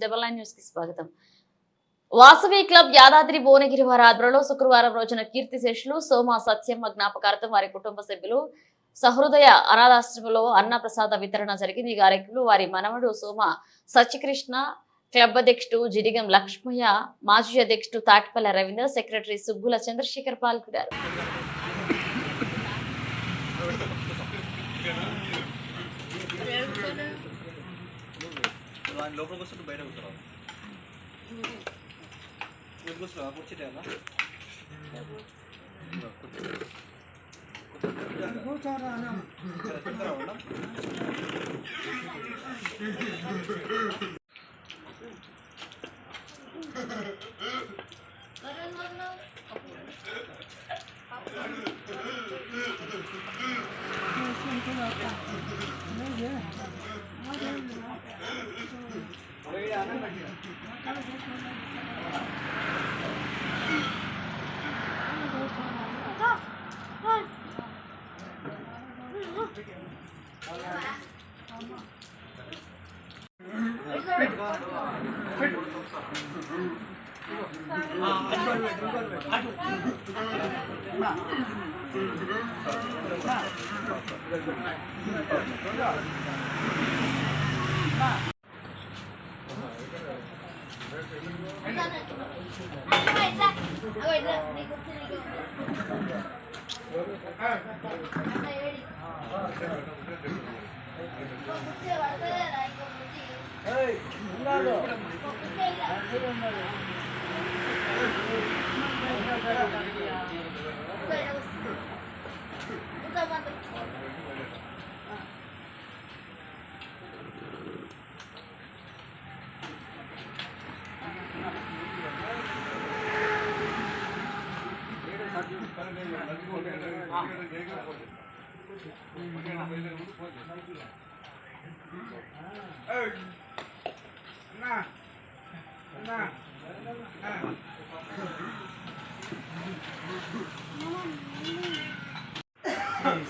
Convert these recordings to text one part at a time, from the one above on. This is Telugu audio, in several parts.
99 న్యూస్ కి స్వాగతం. వాసవి క్లబ్ యాదాద్రి భువనగిరి వారి ఆధ్వర్యంలో శుక్రవారం రోజున కీర్తిశేషులు సోమ సత్యమ్మ జ్ఞాపకార్థం వారి కుటుంబ సభ్యులు సహృదయ అనాథాశ్రమంలో అన్న ప్రసాద వితరణ జరిగింది. ఈ కార్యక్రమంలో వారి మనవడు సోమ సత్యకృష్ణ, క్లబ్ అధ్యక్షుడు జిడిగం లక్ష్మయ్య, మాజీ అధ్యక్షుడు తాటిపల్లి రవీందర్, సెక్రటరీ సుబ్బుల చంద్రశేఖర్ పాల్గొన్నారు. లోపలికి వస్తే బయట కూర్చోరావు కూర్చోరా కూర్చుంటా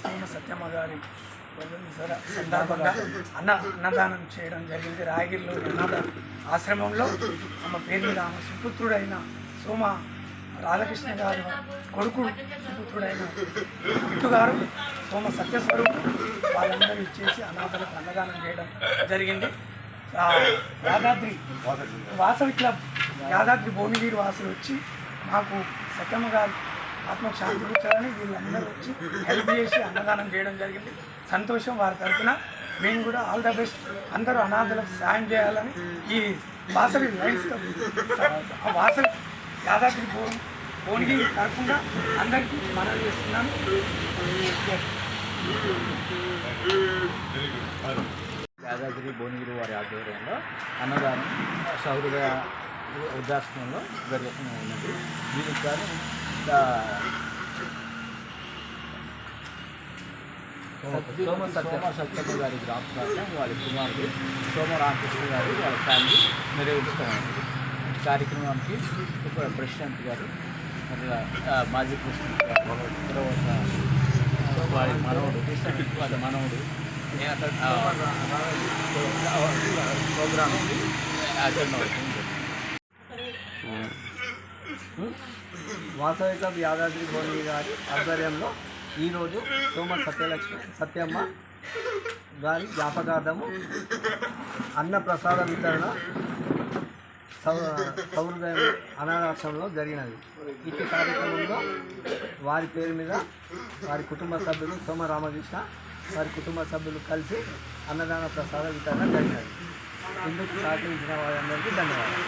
సోమ సత్యమ్మ గారి సందర్భంగా అన్నదానం చేయడం జరిగింది. రాయగిరిలో అనాథ ఆశ్రమంలో ఆమె పేరు మీద ఆమె సుపుత్రుడైన సోమ రాధాకృష్ణ గారి కొడుకు సుపుత్రుడైన గారు సోమ సత్యస్వరూపు వాళ్ళందరూ ఇచ్చేసి అనాథలకు అన్నదానం చేయడం జరిగింది. యాదాద్రి వాసవి క్లబ్ యాదాద్రి భువనగిరి వాసులు వచ్చి మాకు సత్యమ్మ గారు ఆత్మకు శాంతి కూర్చోవాలని వీళ్ళందరూ వచ్చి హెల్ప్ చేసి అన్నదానం చేయడం జరిగింది. సంతోషం. వారి తరఫున మేము కూడా ఆల్ ద బెస్ట్. అందరూ అనాథలకు సాయం చేయాలని ఈ వాసవి లైన్స్ వాసవి యాదాద్రి భువనగిరి తరఫున అందరికీ మనవి చేస్తున్నాను. యాదాద్రి భువనగిరి వారి ఆధ్వర్యంలో అన్నదానం సహృదయ వృద్ధాశ్రమంలో జరుగుతున్నది. దీనికి కానీ సోమ సత్యమ్మ గారి జ్ఞాపకార్థం వాళ్ళ కుమారుడు సోమ రామకృష్ణ గారు వాళ్ళ ఫ్యామిలీ నిర్వహిస్తున్నారు. కార్యక్రమానికి ప్రెసిడెంట్ గారు మాజీ ప్రెసిడెంట్ గారు తర్వాత వారి మనవడు ప్రోగ్రామ్ అటెండ్ అవుతుంది. వాసవి క్లబ్ యాదాద్రి భువనగిరి గారి ఆధ్వర్యంలో ఈరోజు సోమ సత్యమ్మ గారి జ్ఞాపకార్థము అన్న ప్రసాద వితరణ సౌహృదయం అనాథాశ్రమంలో జరిగినది. ఇటు కార్యక్రమంలో వారి పేరు మీద వారి కుటుంబ సభ్యులు సోమ రామకృష్ణ వారి కుటుంబ సభ్యులు కలిసి అన్నదాన ప్రసాద వితరణ జరిగినది. ఇందుకు సహకరించిన వారందరికీ ధన్యవాదాలు.